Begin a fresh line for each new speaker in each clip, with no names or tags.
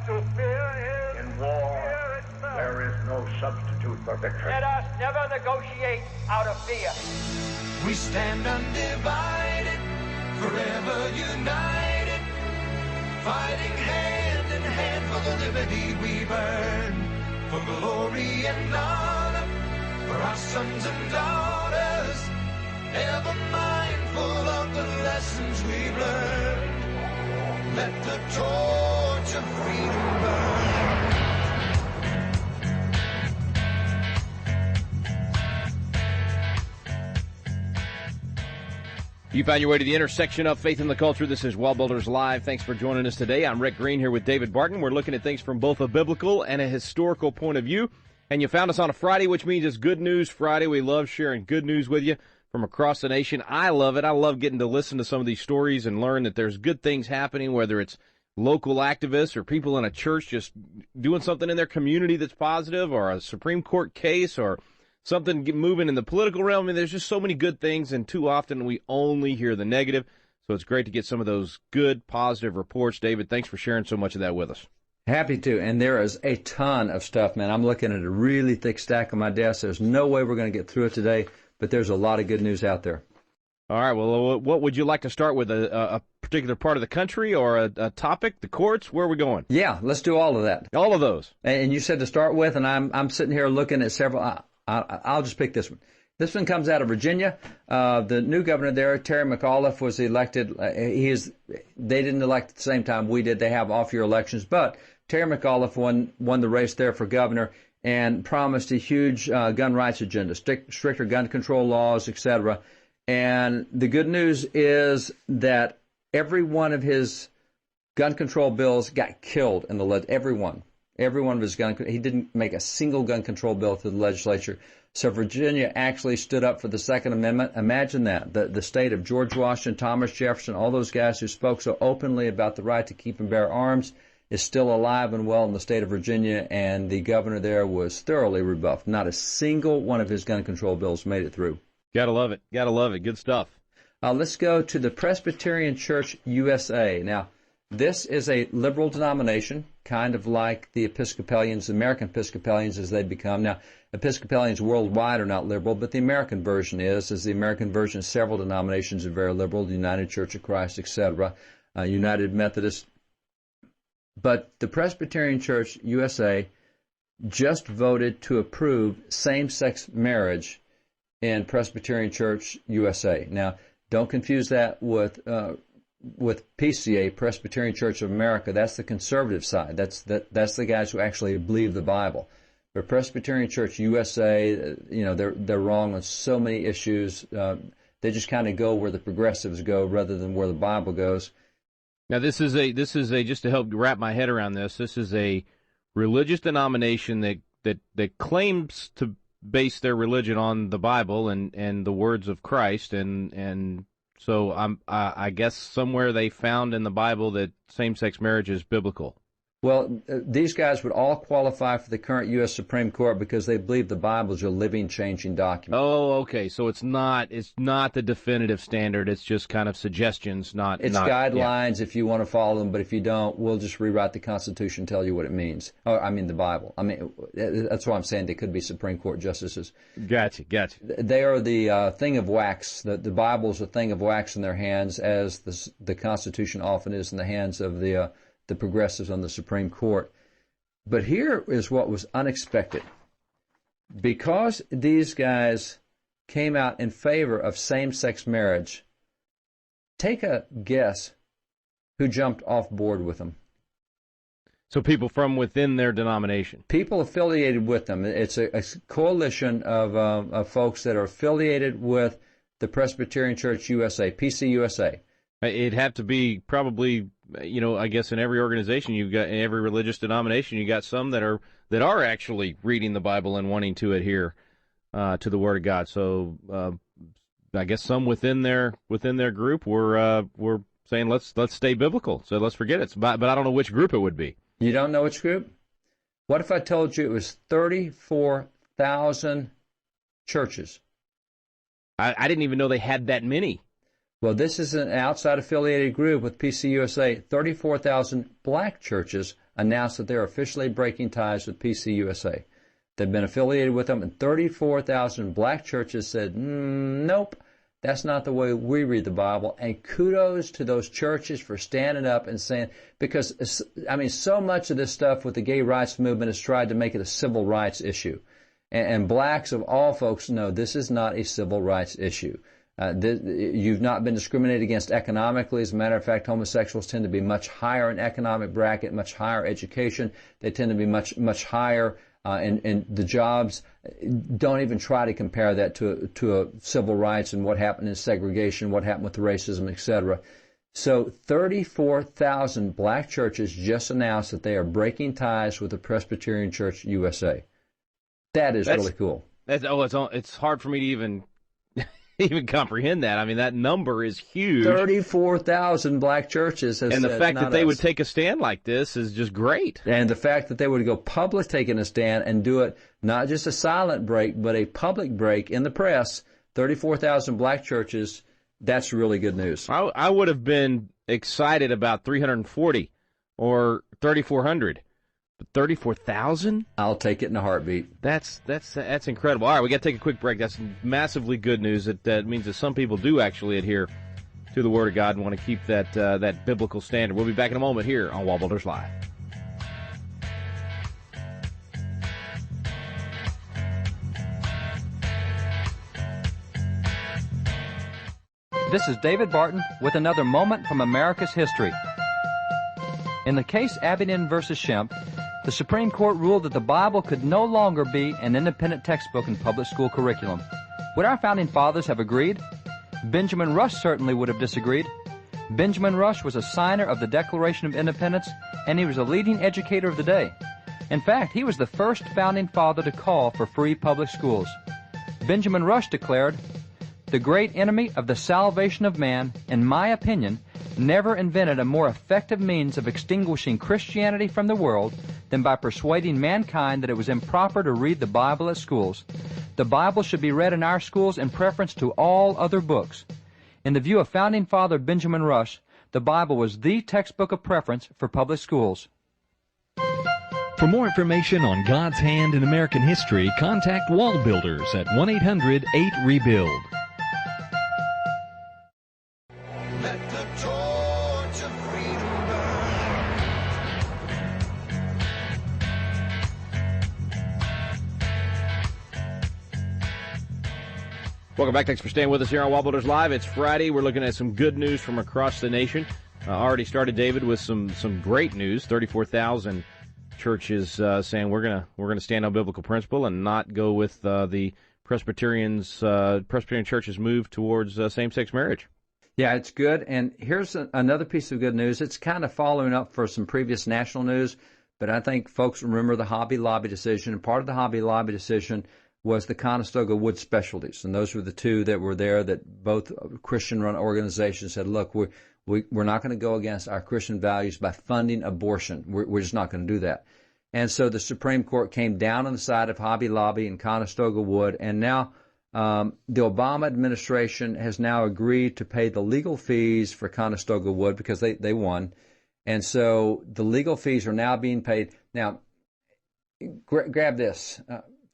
to fear Him.
In war, there is no substitute for victory.
Let us never negotiate out of fear.
We stand undivided, forever united, fighting hand in hand for the liberty we burn, for glory and honor, for our sons and daughters, ever mindful of the lessons we've learned. Let the torch of freedom burn.
You found your way to the intersection of faith and the culture. This is WallBuilders Live. Thanks for joining us today. I'm Rick Green here with David Barton. We're looking at things from both a biblical and a historical point of view. And you found us on a Friday, which means it's Good News Friday. We love sharing good news with you from across the nation. I love it. I love getting to listen to some of these stories and learn that there's good things happening, whether it's local activists or people in a church just doing something in their community that's positive, or a Supreme Court case, or something moving in the political realm. I mean, there's just so many good things, and too often we only hear the negative. So it's great to get some of those good, positive reports. David, thanks for sharing so much of that with us.
Happy to, and there is a ton of stuff, man. I'm looking at a really thick stack on my desk. There's no way we're going to get through it today, but there's a lot of good news out there.
All right, well, what would you like to start with, a particular part of the country or a topic, the courts? Where are we going?
Yeah, let's do all of that.
All of those.
And you said to start with, and I'm sitting here looking at several. I'll just pick this one. This one comes out of Virginia. The new governor there, Terry McAuliffe, was elected. They didn't elect at the same time we did. They have off-year elections, but Terry McAuliffe won the race there for governor and promised a huge gun rights agenda, stricter gun control laws, etc. And the good news is that every one of his gun control bills got killed in the every one of his he didn't make a single gun control bill through the legislature. So Virginia actually stood up for the Second Amendment. Imagine that. The state of George Washington, Thomas Jefferson, all those guys who spoke so openly about the right to keep and bear arms is still alive and well in the state of Virginia, and the governor there was thoroughly rebuffed. Not a single one of his gun control bills made it through.
Gotta love it. Gotta love it. Good stuff.
Let's go to the Presbyterian Church USA. Now, this is a liberal denomination, kind of like the Episcopalians, American Episcopalians as they become. Now, Episcopalians worldwide are not liberal, but the American version is. As the American version, several denominations are very liberal, the United Church of Christ, etc., United Methodist. But the Presbyterian Church USA just voted to approve same-sex marriage in Presbyterian Church USA. Now, don't confuse that with PCA, Presbyterian Church of America. That's the conservative side. That's the guys who actually believe the Bible. But Presbyterian Church USA, they're wrong on so many issues. They just kind of go where the progressives go rather than where the Bible goes.
Now, this is a just to help wrap my head around this. This is a religious denomination that claims to base their religion on the Bible and the words of Christ, and so I guess somewhere they found in the Bible that same-sex marriage is biblical.
Well, these guys would all qualify for the current U.S. Supreme Court because they believe the Bible is a living, changing document.
Oh, okay. So it's not the definitive standard. It's just kind of suggestions, not
guidelines
yeah.
If you want to follow them, but if you don't, we'll just rewrite the Constitution and tell you what it means. Oh, I mean the Bible. I mean, that's why I'm saying they could be Supreme Court justices.
Gotcha.
They are the thing of wax. The Bible is a thing of wax in their hands, as the Constitution often is in the hands of the progressives on the Supreme Court. But here is what was unexpected. Because these guys came out in favor of same-sex marriage, take a guess who jumped off board with them.
So people from within their denomination. People
affiliated with them. It's a coalition of folks that are affiliated with the Presbyterian Church USA, PCUSA.
It'd have to be probably, I guess in every organization you've got, in every religious denomination, you got some that are actually reading the Bible and wanting to adhere to the Word of God. So I guess some within their group were saying let's stay biblical. So let's forget it. But I don't know which group it would be.
You don't know which group? What if I told you it was 34,000 churches?
I didn't even know they had that many.
Well, this is an outside affiliated group with PCUSA, 34,000 black churches announced that they're officially breaking ties with PCUSA. They've been affiliated with them, and 34,000 black churches said, nope, that's not the way we read the Bible. And kudos to those churches for standing up and saying, because, I mean, so much of this stuff with the gay rights movement has tried to make it a civil rights issue. And blacks of all folks know this is not a civil rights issue. You've not been discriminated against economically. As a matter of fact, homosexuals tend to be much higher in economic bracket, much higher education. They tend to be much higher in the jobs. Don't even try to compare that to a civil rights and what happened in segregation, what happened with racism, etc. So 34,000 black churches just announced that they are breaking ties with the Presbyterian Church USA. That's really cool.
It's hard for me to even comprehend that. I mean, that number is huge.
34,000 black churches have
and the
said,
fact that they
us.
would take a stand like this is just great.
And the fact that they would go public taking a stand and do it, not just a silent break, but a public break in the press, 34,000 black churches, that's really good news.
I would have been excited about 340 or 3,400. But 34,000?
I'll take it in a heartbeat.
That's incredible. All right, we got to take a quick break. That's massively good news. That means that some people do actually adhere to the Word of God and want to keep that biblical standard. We'll be back in a moment here on WallBuilders Live.
This is David Barton with another moment from America's history. In the case Abingdon versus Shemp, the Supreme Court ruled that the Bible could no longer be an independent textbook in public school curriculum. Would our founding fathers have agreed? Benjamin Rush certainly would have disagreed. Benjamin Rush was a signer of the Declaration of Independence, and he was a leading educator of the day. In fact, he was the first founding father to call for free public schools. Benjamin Rush declared, "The great enemy of the salvation of man, in my opinion, never invented a more effective means of extinguishing Christianity from the world than by persuading mankind that it was improper to read the Bible at schools. The Bible should be read in our schools in preference to all other books." In the view of founding father Benjamin Rush, the Bible was the textbook of preference for public schools.
For more information on God's hand in American history, contact WallBuilders at 1-800-8-REBUILD.
Let the torch of freedom burn.
Welcome back. Thanks for staying with us here on WallBuilders Live. It's Friday. We're looking at some good news from across the nation. Already started, David, with some great news. 34,000 churches saying we're gonna stand on biblical principle and not go with the Presbyterian church's move towards same-sex marriage.
Yeah, it's good. And here's another piece of good news. It's kind of following up for some previous national news, but I think folks remember the Hobby Lobby decision. And part of the Hobby Lobby decision was the Conestoga Wood Specialties. And those were the two that were there that both Christian-run organizations said, look, we're not going to go against our Christian values by funding abortion. We're just not going to do that. And so the Supreme Court came down on the side of Hobby Lobby and Conestoga Wood, and now the Obama administration has now agreed to pay the legal fees for Conestoga Wood because they won. And so the legal fees are now being paid. Now, grab this.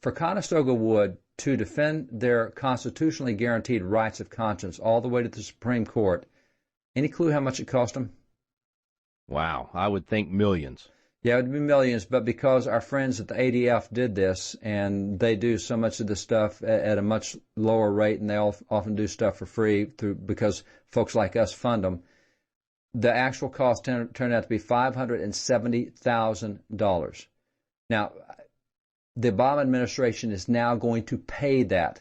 For Conestoga Wood to defend their constitutionally guaranteed rights of conscience all the way to the Supreme Court, any clue how much it cost them?
Wow, I would think millions.
Yeah, it would be millions, but because our friends at the ADF did this, and they do so much of this stuff at a much lower rate, and they often do stuff for free because folks like us fund them, the actual cost turned out to be $570,000. Now, the Obama administration is now going to pay that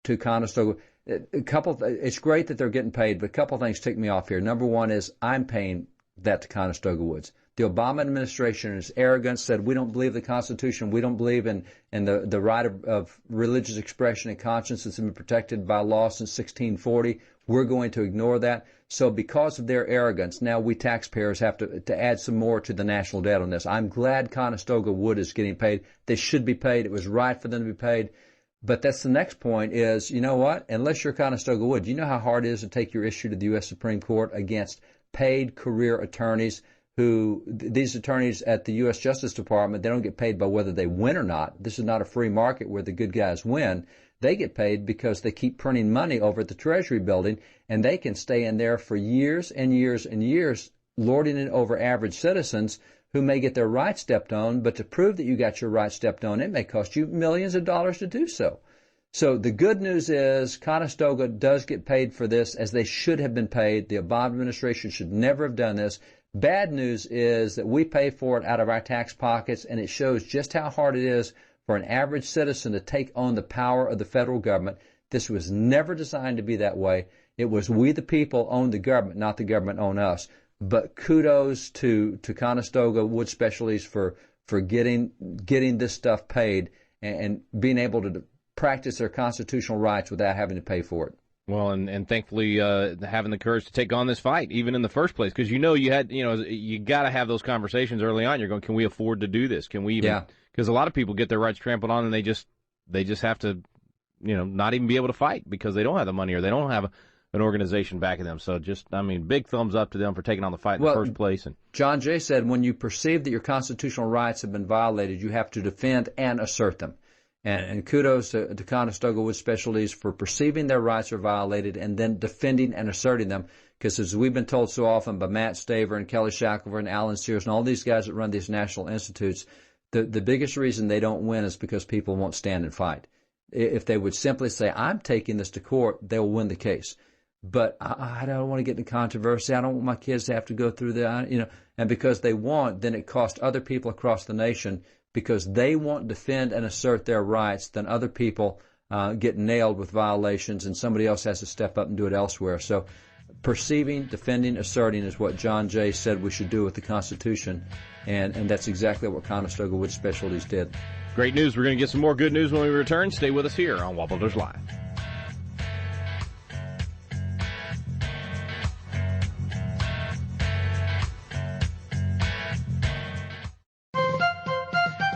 to Conestoga. It's great that they're getting paid, but a couple of things tick me off here. Number one is I'm paying that to Conestoga Woods. The Obama administration, in its arrogance, said we don't believe the Constitution, we don't believe in the right of religious expression and conscience that's been protected by law since 1640. We're going to ignore that. So because of their arrogance, now we taxpayers have to add some more to the national debt on this. I'm glad Conestoga Wood is getting paid. They should be paid. It was right for them to be paid. But that's the next point is, you know what? Unless you're Conestoga Wood, you know how hard it is to take your issue to the U.S. Supreme Court against paid career attorneys these attorneys at the U.S. Justice Department, they don't get paid by whether they win or not. This is not a free market where the good guys win. They get paid because they keep printing money over at the Treasury building, and they can stay in there for years and years and years, lording it over average citizens who may get their rights stepped on. But to prove that you got your rights stepped on, it may cost you millions of dollars to do so. So the good news is Conestoga does get paid for this, as they should have been paid. The Obama administration should never have done this. Bad news is that we pay for it out of our tax pockets, and it shows just how hard it is for an average citizen to take on the power of the federal government. This was never designed to be that way. It was we the people own the government, not the government own us. But kudos to Conestoga Wood Specialties for getting this stuff paid and being able to practice their constitutional rights without having to pay for it.
Well, and thankfully having the courage to take on this fight, even in the first place, because you got to have those conversations early on. You're going, can we afford to do this? Can we even? Yeah. Because a lot of people get their rights trampled on, and they just have to, not even be able to fight because they don't have the money or they don't have an organization backing them. So big thumbs up to them for taking on the fight in the first place. And
John Jay said, when you perceive that your constitutional rights have been violated, you have to defend and assert them. And kudos to Conestoga Wood Specialties for perceiving their rights are violated and then defending and asserting them. Because as we've been told so often by Matt Staver and Kelly Shackelford and Alan Sears and all these guys that run these national institutes, the biggest reason they don't win is because people won't stand and fight. If they would simply say, I'm taking this to court, they'll win the case. But I don't want to get into controversy. I don't want my kids to have to go through that, And because they want, then it costs other people across the nation, because they won't defend and assert their rights, then other people get nailed with violations, and somebody else has to step up and do it elsewhere. So perceiving, defending, asserting is what John Jay said we should do with the Constitution, and that's exactly what Conestoga Wood Specialties did.
Great news. We're going to get some more good news when we return. Stay with us here on WallBuilders Live.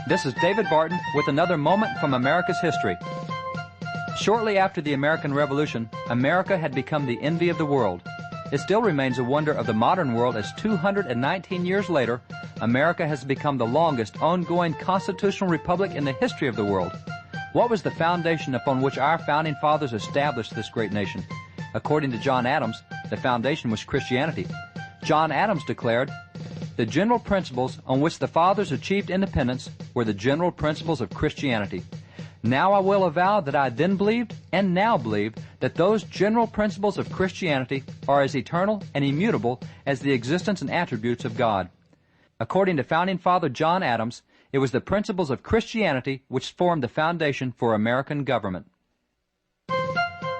This is David Barton with another moment from America's history. Shortly after the American Revolution, America had become the envy of the world. It still remains a wonder of the modern world as 219 years later, America has become the longest ongoing constitutional republic in the history of the world. What was the foundation upon which our founding fathers established this great nation? According to John Adams, the foundation was Christianity. John Adams declared, "The general principles on which the fathers achieved independence were the general principles of Christianity. Now I will avow that I then believed and now believe that those general principles of Christianity are as eternal and immutable as the existence and attributes of God." According to founding father John Adams, it was the principles of Christianity which formed the foundation for American government.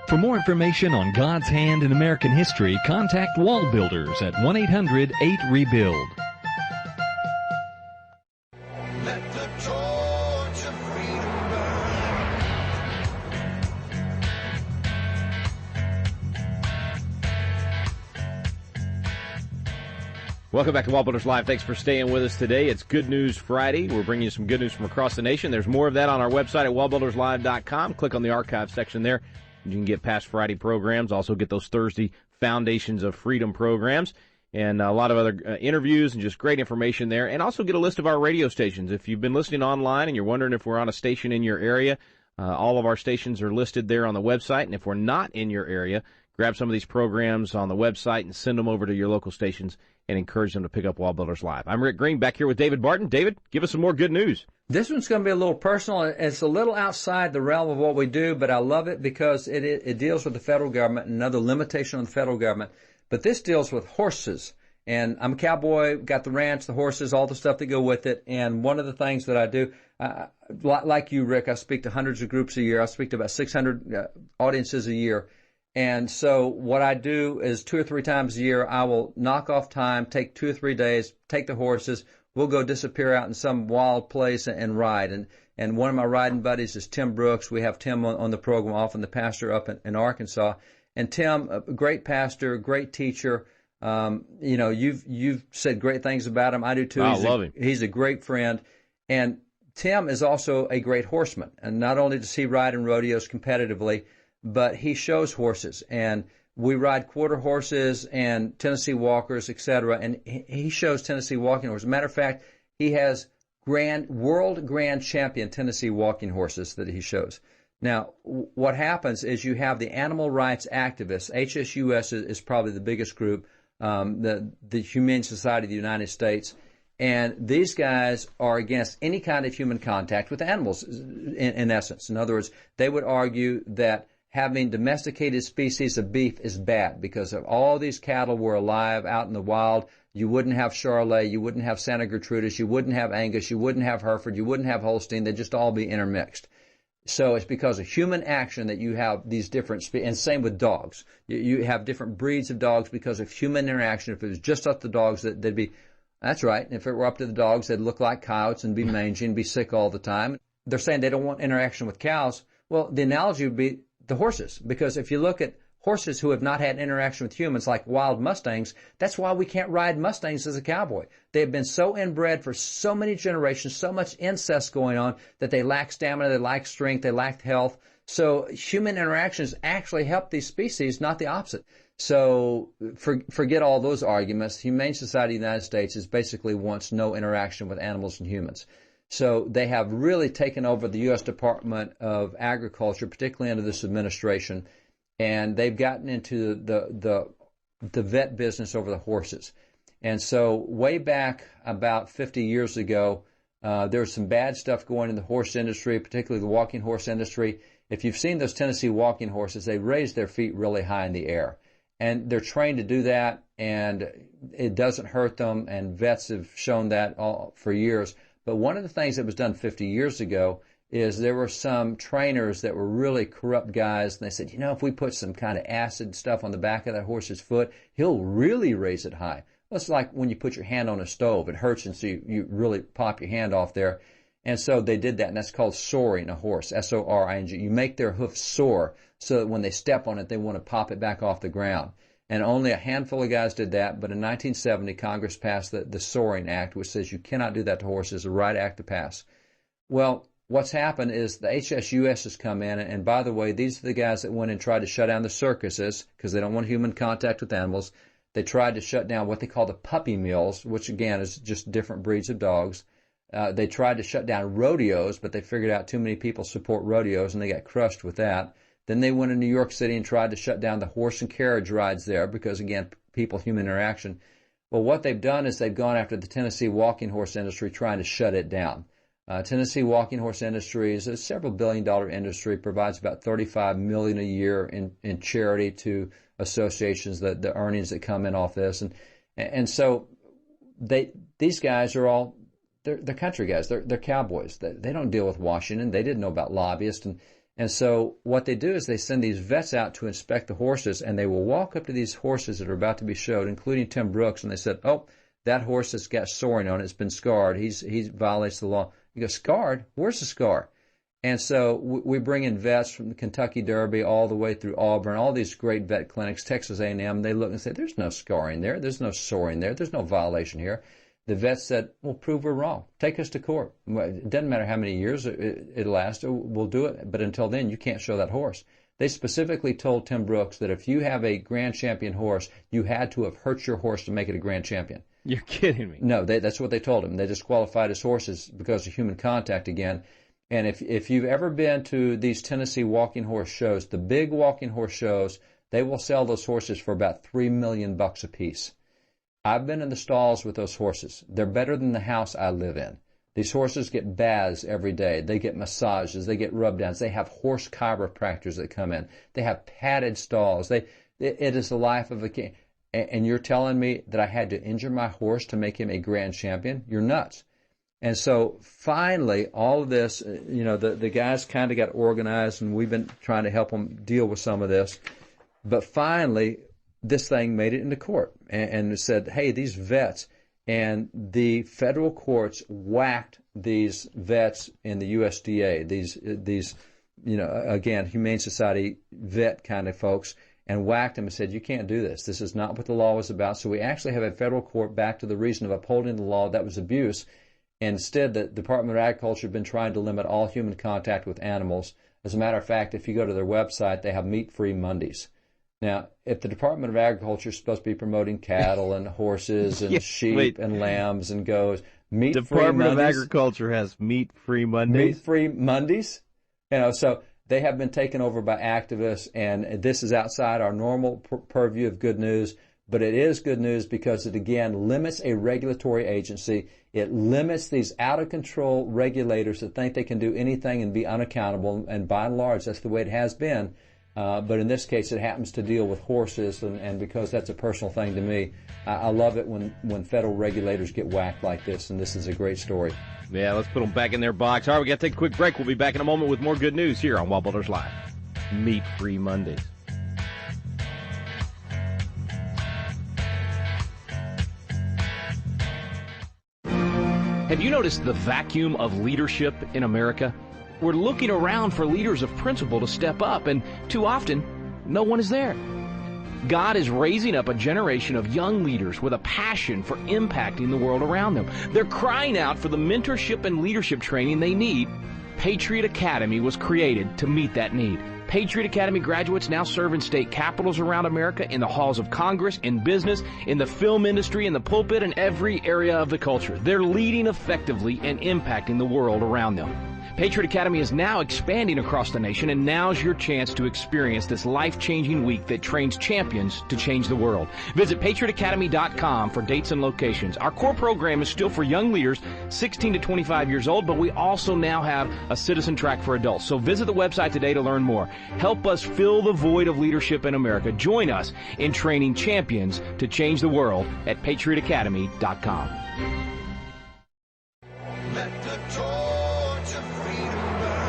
For more information on God's hand in American history, contact WallBuilders at 1-800-8-REBUILD.
Let the torch of freedom burn.
Welcome back to WallBuilders Live. Thanks for staying with us today. It's Good News Friday. We're bringing you some good news from across the nation. There's more of that on our website at wallbuilderslive.com. Click on the archive section there. You can get past Friday programs, also get those Thursday Foundations of Freedom programs, and a lot of other interviews and just great information there. And also get a list of our radio stations. If you've been listening online and you're wondering if we're on a station in your area, all of our stations are listed there on the website. And if we're not in your area, grab some of these programs on the website and send them over to your local stations and encourage them to pick up WallBuilders Live. I'm Rick Green, back here with David Barton. David, give us some more good news.
This one's going to be a little personal. It's a little outside the realm of what we do, but I love it because it deals with the federal government, another limitation on the federal government. But this deals with horses. And I'm a cowboy, got the ranch, the horses, all the stuff that go with it. And one of the things that I do, like you, Rick, I speak to hundreds of groups a year. I speak to about 600 audiences a year. And so what I do is 2 or 3 times a year, I will knock off time, take 2 or 3 days, take the horses. We'll go disappear out in some wild place and ride. And one of my riding buddies is Tim Brooks. We have Tim on the program, often the pastor up in Arkansas. And Tim, a great pastor, great teacher. You've said great things about him. I do too.
I love him.
He's a great friend. And Tim is also a great horseman. And not only does he ride in rodeos competitively, but he shows horses. And we ride quarter horses and Tennessee walkers, etc. And he shows Tennessee walking horses. As a matter of fact, he has world grand champion Tennessee walking horses that he shows. Now, what happens is you have the animal rights activists. HSUS is probably the biggest group, the Humane Society of the United States. And these guys are against any kind of human contact with animals, in essence. In other words, they would argue that having domesticated species of beef is bad because if all these cattle were alive out in the wild, you wouldn't have Charolais, you wouldn't have Santa Gertrudis, you wouldn't have Angus, you wouldn't have Hereford, you wouldn't have Holstein. They'd just all be intermixed. So it's because of human action that you have these different species, and same with dogs. You have different breeds of dogs because of human interaction. If it was just up to the dogs, they'd be, that's right. If it were up to the dogs, they'd look like coyotes and be mangy and be sick all the time. They're saying they don't want interaction with cows. Well, the analogy would be the horses, because if you look at horses who have not had interaction with humans like wild Mustangs, that's why we can't ride Mustangs as a cowboy. They have been so inbred for so many generations, so much incest going on that they lack stamina, they lack strength, they lack health. So human interactions actually help these species, not the opposite. So forget all those arguments. The Humane Society of the United States is basically wants no interaction with animals and humans. So they have really taken over the U.S. Department of Agriculture, particularly under this administration, and they've gotten into the vet business over the horses. And so way back about 50 years ago, there was some bad stuff going in the horse industry, particularly the walking horse industry. If you've seen those Tennessee walking horses, they raise their feet really high in the air. And they're trained to do that, and it doesn't hurt them, and vets have shown that for years. But one of the things that was done 50 years ago is there were some trainers that were really corrupt guys, and they said, if we put some kind of acid stuff on the back of that horse's foot, he'll really raise it high. Well, it's like when you put your hand on a stove. It hurts, and so you really pop your hand off there. And so they did that, and that's called soring a horse, S-O-R-I-N-G. You make their hoofs soar so that when they step on it, they want to pop it back off the ground. And only a handful of guys did that, but in 1970, Congress passed the Soring Act, which says you cannot do that to horses, a right act to pass. Well, what's happened is the HSUS has come in, and by the way, these are the guys that went and tried to shut down the circuses because they don't want human contact with animals. They tried to shut down what they call the puppy mills, which again is just different breeds of dogs. They tried to shut down rodeos, but they figured out too many people support rodeos, and they got crushed with that. Then they went to New York City and tried to shut down the horse and carriage rides there because, again, human interaction. Well, what they've done is they've gone after the Tennessee walking horse industry, trying to shut it down. Tennessee walking horse industry is a several billion-dollar industry, provides about $35 million a year in charity to associations, the earnings that come in off this. And so these guys are all, they're country guys. They're cowboys. They don't deal with Washington. They didn't know about lobbyists. And so what they do is they send these vets out to inspect the horses, and they will walk up to these horses that are about to be showed, including Tim Brooks, and they said, oh, that horse has got soring on it. It's been scarred. He violates the law. You go, scarred? Where's the scar? And so we bring in vets from the Kentucky Derby all the way through Auburn, all these great vet clinics, Texas A&M. They look and say, there's no scarring there. There's no soring there. There's no violation here. The vet said, well, prove we're wrong. Take us to court. It doesn't matter how many years it lasts. We'll do it. But until then, you can't show that horse. They specifically told Tim Brooks that if you have a grand champion horse, you had to have hurt your horse to make it a grand champion.
You're kidding me.
No, that's what they told him. They disqualified his horses because of human contact again. And if you've ever been to these Tennessee walking horse shows, the big walking horse shows, they will sell those horses for about $3 million a piece. I've been in the stalls with those horses. They're better than the house I live in. These horses get baths every day. They get massages. They get rub downs. They have horse chiropractors that come in. They have padded stalls. It is the life of a king. And you're telling me that I had to injure my horse to make him a grand champion? You're nuts. And so finally, all of this, the guys kind of got organized, and we've been trying to help them deal with some of this. But finally, this thing made it into court and said, hey, these vets, and the federal courts whacked these vets in the USDA, these again, Humane Society vet kind of folks, and whacked them and said, you can't do this. This is not what the law was about. So we actually have a federal court back to the reason of upholding the law that was abuse. And instead, the Department of Agriculture has been trying to limit all human contact with animals. As a matter of fact, if you go to their website, they have meat-free Mondays. Now, if the Department of Agriculture is supposed to be promoting cattle and horses and sheep and lambs and goats,
Department of Agriculture has meat-free Mondays.
Meat-free Mondays. So they have been taken over by activists, and this is outside our normal purview of good news. But it is good news because it, again, limits a regulatory agency. It limits these out-of-control regulators that think they can do anything and be unaccountable. And by and large, that's the way it has been. But in this case, it happens to deal with horses, and because that's a personal thing to me, I love it when federal regulators get whacked like this, and this is a great story.
Yeah, let's put them back in their box. All right, we got to take a quick break. We'll be back in a moment with more good news here on WallBuilders Live. Meat-free Mondays. Have you noticed the vacuum of leadership in America? We're looking around for leaders of principle to step up, and too often, no one is there. God is raising up a generation of young leaders with a passion for impacting the world around them. They're crying out for the mentorship and leadership training they need. Patriot Academy was created to meet that need. Patriot Academy graduates now serve in state capitals around America, in the halls of Congress, in business, in the film industry, in the pulpit, and every area of the culture. They're leading effectively and impacting the world around them. Patriot Academy is now expanding across the nation, and now's your chance to experience this life-changing week that trains champions to change the world. Visit patriotacademy.com for dates and locations. Our core program is still for young leaders 16 to 25 years old, but we also now have a citizen track for adults. So visit the website today to learn more. Help us fill the void of leadership in America. Join us in training champions to change the world at patriotacademy.com.
Let the torch of freedom burn.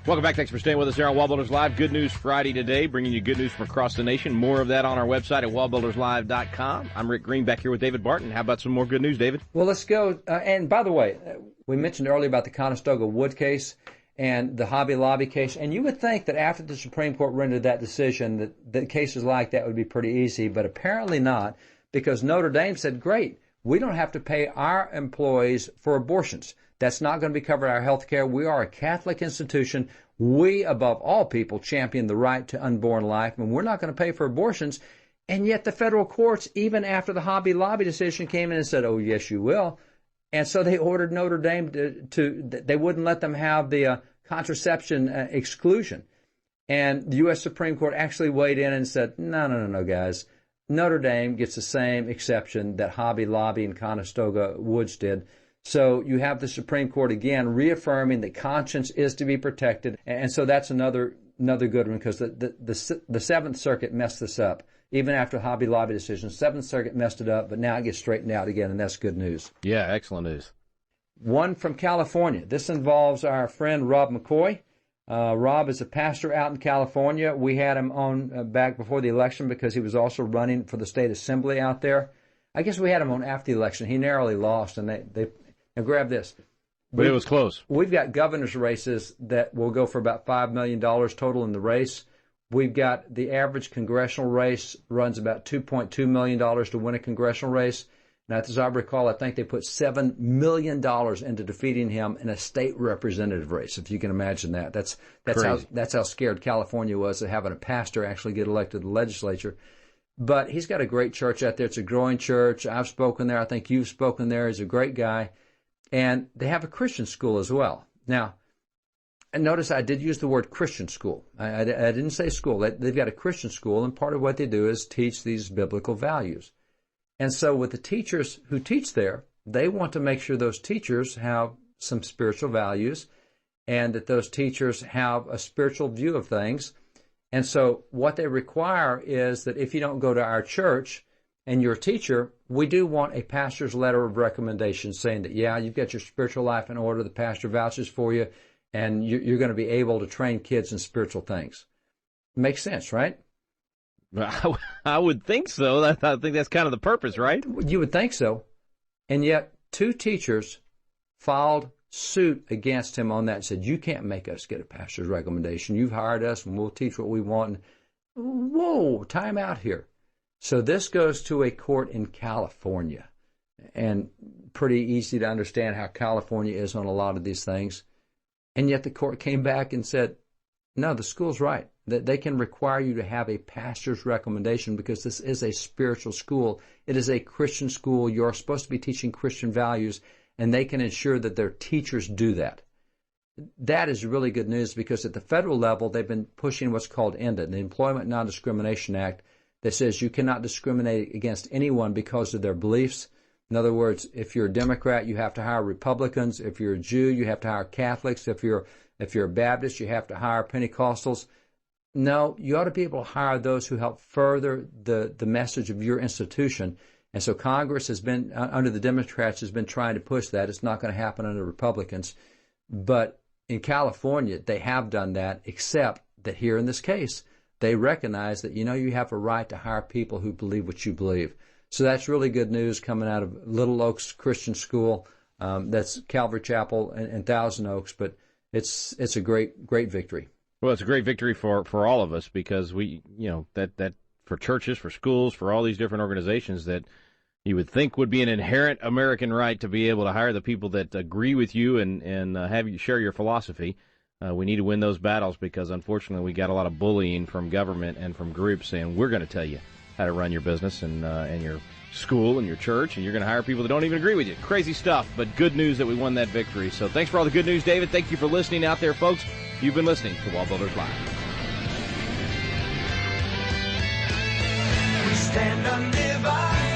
Welcome back. Thanks for staying with us here on WallBuilders Live. Good News Friday today, bringing you good news from across the nation. More of that on our website at wallbuilderslive.com. I'm Rick Green, back here with David Barton. How about some more good news, David?
Well, let's go. And by the way, we mentioned earlier about the Conestoga Wood case and the Hobby Lobby case. And you would think that after the Supreme Court rendered that decision, that cases like that would be pretty easy. But apparently not, because Notre Dame said, great, we don't have to pay our employees for abortions. That's not going to be covered in our health care. We are a Catholic institution. We, above all people, champion the right to unborn life, and we're not going to pay for abortions. And yet the federal courts, even after the Hobby Lobby decision came in and said, oh, yes, you will. And so they ordered Notre Dame they wouldn't let them have the contraception exclusion. And the U.S. Supreme Court actually weighed in and said, no, guys. Notre Dame gets the same exception that Hobby Lobby and Conestoga Woods did. So you have the Supreme Court again reaffirming that conscience is to be protected. And so that's another good one, because the Seventh Circuit messed this up. Even after the Hobby Lobby decision, Seventh Circuit messed it up, but now it gets straightened out again, and that's good news.
Yeah, excellent news.
One from California. This involves our friend Rob McCoy. Rob is a pastor out in California. We had him on back before the election because he was also running for the state assembly out there. I guess we had him on after the election. He narrowly lost, and they now grab this.
But it was close.
We've got governor's races that will go for about $5 million total in the race. We've got the average congressional race runs about $2.2 million to win a congressional race. Now, as I recall, I think they put $7 million into defeating him in a state representative race, if you can imagine that. That's how scared California was of having a pastor actually get elected to the legislature. But he's got a great church out there. It's a growing church. I've spoken there. I think you've spoken there. He's a great guy. And they have a Christian school as well. Now, and notice I did use the word Christian school. I didn't say school. They've got a Christian school, and part of what they do is teach these biblical values. And so with the teachers who teach there, they want to make sure those teachers have some spiritual values and that those teachers have a spiritual view of things. And so what they require is that if you don't go to our church and you're a teacher, we do want a pastor's letter of recommendation saying that, yeah, you've got your spiritual life in order, the pastor vouches for you, and you're going to be able to train kids in spiritual things. Makes sense, right?
I would think so. I think that's kind of the purpose, right?
You would think so. And yet 2 teachers filed suit against him on that and said, you can't make us get a pastor's recommendation. You've hired us and we'll teach what we want. Whoa, time out here. So this goes to a court in California. And pretty easy to understand how California is on a lot of these things. And yet the court came back and said, no, the school's right. That they can require you to have a pastor's recommendation because this is a spiritual school. It is a Christian school. You're supposed to be teaching Christian values, and they can ensure that their teachers do that. That is really good news because at the federal level, they've been pushing what's called ENDA, the Employment Non-Discrimination Act, that says you cannot discriminate against anyone because of their beliefs. In other words, if you're a Democrat, you have to hire Republicans. If you're a Jew, you have to hire Catholics. If you're a Baptist, you have to hire Pentecostals. No, you ought to be able to hire those who help further the message of your institution. And so Congress has been, under the Democrats, has been trying to push that. It's not going to happen under Republicans. But in California, they have done that, except that here in this case, they recognize that, you have a right to hire people who believe what you believe. So that's really good news coming out of Little Oaks Christian School. That's Calvary Chapel and Thousand Oaks, but it's a great victory.
Well, it's a great victory for all of us because we, that for churches, for schools, for all these different organizations that you would think would be an inherent American right to be able to hire the people that agree with you and have you share your philosophy. We need to win those battles because, unfortunately, we got a lot of bullying from government and from groups saying we're going to tell you how to run your business and your school and your church, and you're going to hire people that don't even agree with you. Crazy stuff, but good news that we won that victory. So thanks for all the good news, David. Thank you for listening out there, folks. You've been listening to WallBuilders Live.
We stand undivided.